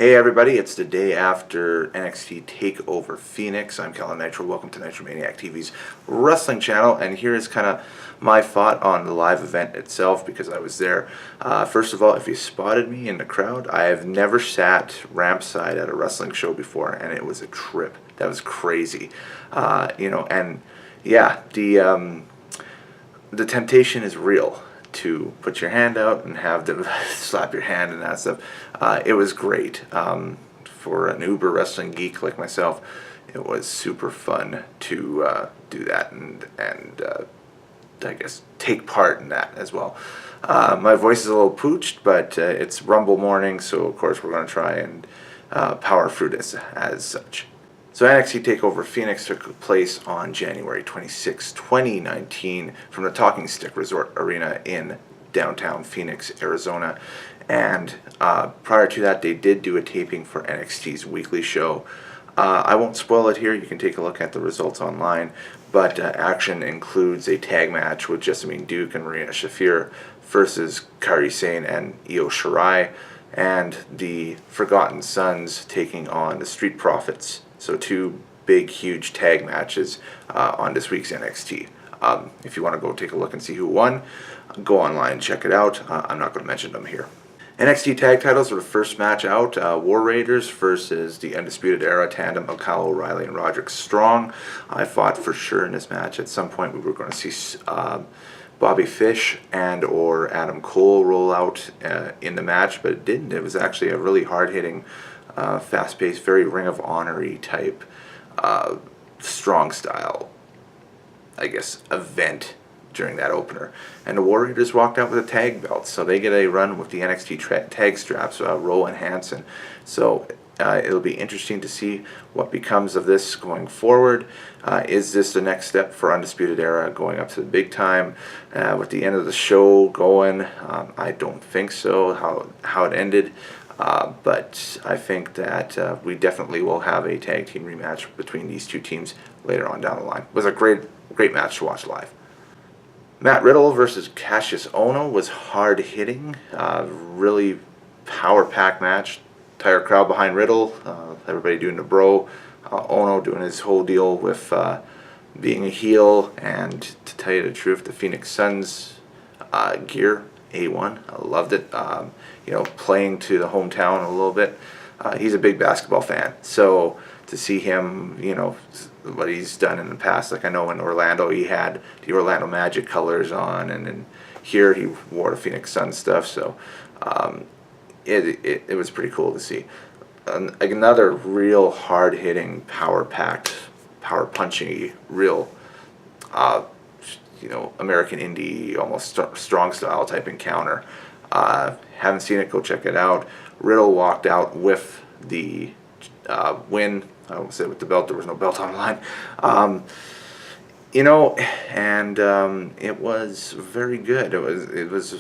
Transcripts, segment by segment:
Hey everybody, it's the day after NXT Takeover Phoenix. I'm Kellen Nitro. Welcome to Nitromaniac TV's wrestling channel, and here is kind of my thought on the live event itself because I was there. First of all, if you spotted me in the crowd, I have never sat ramp side at a wrestling show before, and it was a trip. That was crazy. And yeah, the temptation is real to put your hand out and have them slap your hand and that stuff. It was great. For an uber wrestling geek like myself, it was super fun to do that and I guess take part in that as well. My voice is a little pooched, but it's Rumble morning, so of course we're going to try and power through this as such. So NXT TakeOver Phoenix took place on January 26, 2019 from the Talking Stick Resort Arena in downtown Phoenix, Arizona. And prior to that, they did do a taping for NXT's weekly show. I won't spoil it here. You can take a look at the results online. But action includes a tag match with Jessamine Duke and Marina Shafir versus Kairi Sane and Io Shirai, and the Forgotten Sons taking on the Street Profits. So two big, huge tag matches on this week's NXT. If you want to go take a look and see who won, go online and check it out. I'm not going to mention them here. NXT tag titles were the first match out. War Raiders versus the Undisputed Era tandem of Kyle O'Reilly and Roderick Strong. I thought for sure in this match at some point we were going to see Bobby Fish and or Adam Cole roll out in the match, but it didn't. It was actually a really hard-hitting, fast-paced, very Ring of Honor-y type, strong style, I guess, event during that opener. And the War Raiders walked out with a tag belt, so they get a run with the NXT tag straps, Rowe and Hansen. So it'll be interesting to see what becomes of this going forward. Is this the next step for Undisputed Era going up to the big time? With the end of the show going, I don't think so, how it ended. But I think that we definitely will have a tag team rematch between these two teams later on down the line. It was a great match to watch live. Matt Riddle versus Cassius Ohno was hard-hitting, really power-packed match. Entire crowd behind Riddle, everybody doing the bro. Ohno doing his whole deal with being a heel, and to tell you the truth, the Phoenix Suns gear, A1. I loved it. Playing to the hometown a little bit. He's a big basketball fan, so to see him, what he's done in the past, like I know in Orlando he had the Orlando Magic colors on, and then here he wore the Phoenix Suns stuff, so it was pretty cool to see. Another real hard-hitting, power-packed, power-punchy, real American indie, almost strong style type encounter. Haven't seen it, go check it out. Riddle walked out with the win. I won't say with the belt, there was no belt on the line. It was very good. It was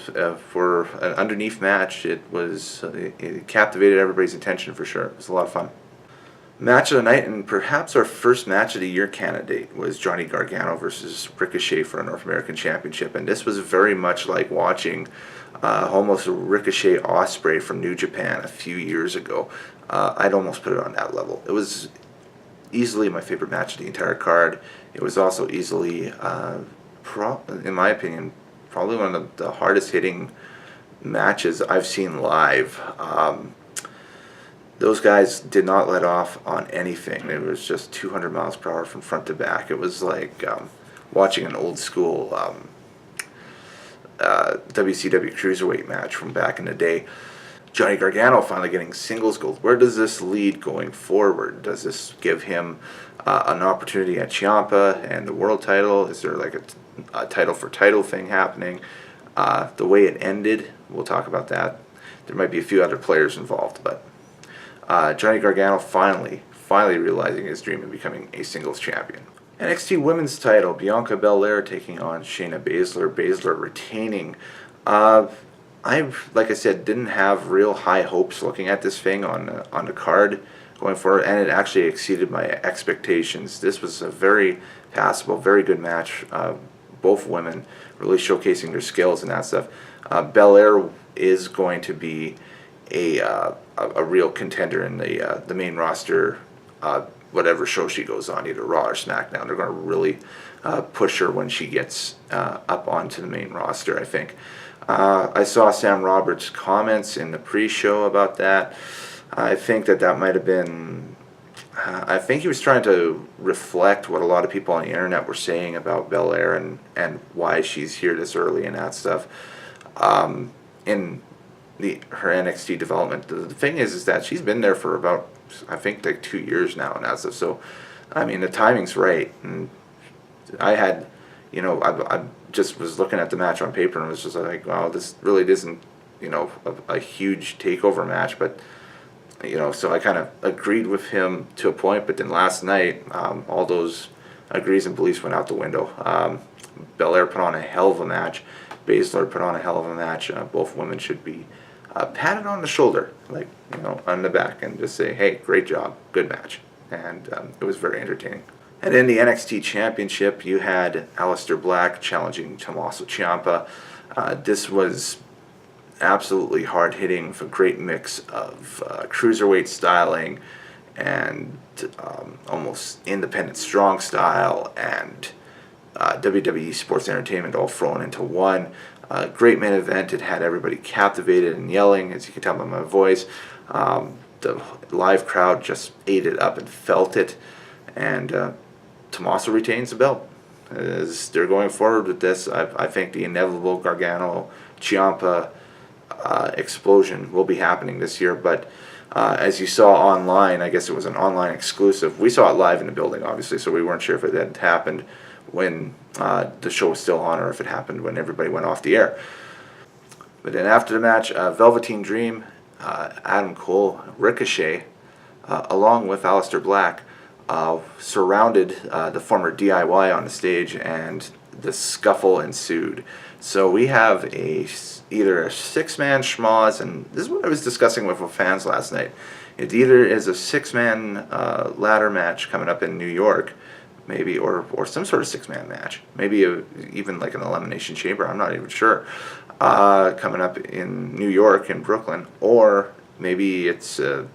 for an underneath match. It captivated everybody's attention for sure. It was a lot of fun. Match of the night, and perhaps our first match of the year candidate, was Johnny Gargano versus Ricochet for a North American Championship, and this was very much like watching almost a Ricochet Ospreay from New Japan a few years ago. I'd almost put it on that level. It was easily my favorite match of the entire card. It was also easily, in my opinion, probably one of the hardest hitting matches I've seen live. Those guys did not let off on anything. It was just 200 miles per hour from front to back. It was like watching an old school WCW Cruiserweight match from back in the day. Johnny Gargano finally getting singles gold. Where does this lead going forward? Does this give him an opportunity at Ciampa and the world title? Is there like a title for title thing happening? The way it ended, we'll talk about that. There might be a few other players involved, but Johnny Gargano finally realizing his dream of becoming a singles champion. NXT Women's title, Bianca Belair taking on Shayna Baszler. Baszler retaining. Like I said, didn't have real high hopes looking at this thing on the card going forward, and it actually exceeded my expectations. This was a very passable, very good match. Both women really showcasing their skills and that stuff. Belair is going to be a real contender in the main roster, whatever show she goes on, either Raw or SmackDown. They're going to really push her when she gets up onto the main roster, I think. I saw Sam Roberts' comments in the pre-show about that. I think that might have been... I think he was trying to reflect what a lot of people on the internet were saying about Belair and why she's here this early and that stuff. In her NXT development, the thing is that she's been there for about, I think, like 2 years now and that stuff. So, I mean, the timing's right. And I had, I just was looking at the match on paper and was just like, wow, this really isn't, a huge takeover match, but. So I kind of agreed with him to a point, but then last night, all those agrees and beliefs went out the window. Belair put on a hell of a match. Baszler put on a hell of a match. Both women should be patted on the shoulder, on the back, and just say, hey, great job, good match. And it was very entertaining. And in the NXT Championship, you had Aleister Black challenging Tommaso Ciampa. This was absolutely hard-hitting with a great mix of cruiserweight styling and almost independent strong style and WWE Sports Entertainment all thrown into one. Great main event. It had everybody captivated and yelling, as you can tell by my voice. The live crowd just ate it up and felt it. And Tommaso retains the belt. As they're going forward with this, I think the inevitable Gargano-Ciampa explosion will be happening this year, but as you saw online, I guess it was an online exclusive. We saw it live in the building, obviously, so we weren't sure if it had happened when the show was still on or if it happened when everybody went off the air. But then after the match, Velveteen Dream, Adam Cole, Ricochet, along with Aleister Black, surrounded the former DIY on the stage, and the scuffle ensued. So we have either a six-man schmoz, and this is what I was discussing with fans last night. It either is a six-man ladder match coming up in New York, maybe, or some sort of six-man match. Maybe even like an Elimination Chamber, I'm not even sure, coming up in New York, in Brooklyn. Or maybe it's a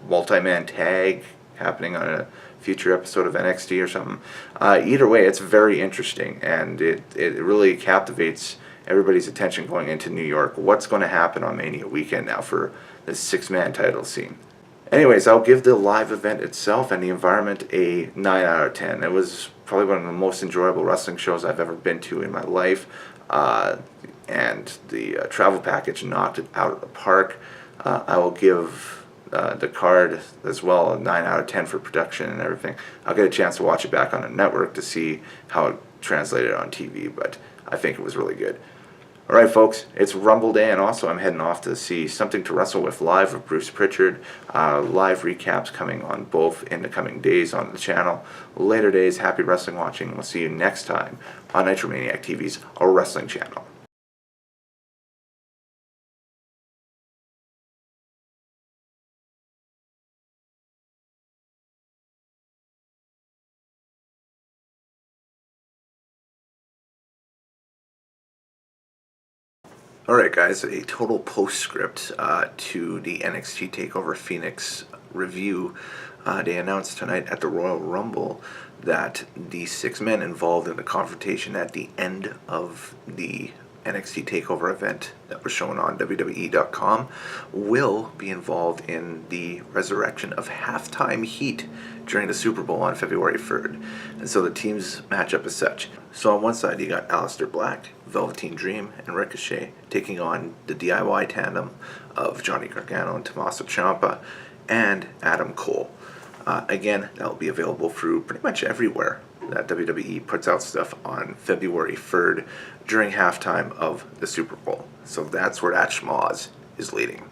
multi-man tag happening on a future episode of NXT or something. Either way, it's very interesting, and it really captivates everybody's attention going into New York. What's going to happen on Mania weekend now for this six-man title scene? Anyways, I'll give the live event itself and the environment a 9 out of 10. It was probably one of the most enjoyable wrestling shows I've ever been to in my life, and the travel package knocked it out of the park. I will give the card as well a 9 out of 10 for production and everything. I'll get a chance to watch it back on the network to see how it translated on TV, but I think it was really good. Alright folks, it's Rumble Day, and also I'm heading off to see Something to Wrestle With live with Bruce Pritchard. Live recaps coming on both in the coming days on the channel. Later days, happy wrestling watching. We'll see you next time on Nitromaniac TV's wrestling channel. Alright guys, a total postscript to the NXT Takeover Phoenix review. They announced tonight at the Royal Rumble that the 6 men involved in the confrontation at the end of the NXT Takeover event that was shown on WWE.com will be involved in the resurrection of Halftime Heat during the Super Bowl on February 3rd. And so the teams match up as such. So on one side you got Aleister Black, Velveteen Dream, and Ricochet taking on the DIY tandem of Johnny Gargano and Tommaso Ciampa and Adam Cole. Again, that will be available through pretty much everywhere that WWE puts out stuff on February 3rd during halftime of the Super Bowl. So that's where that schmoz is leading.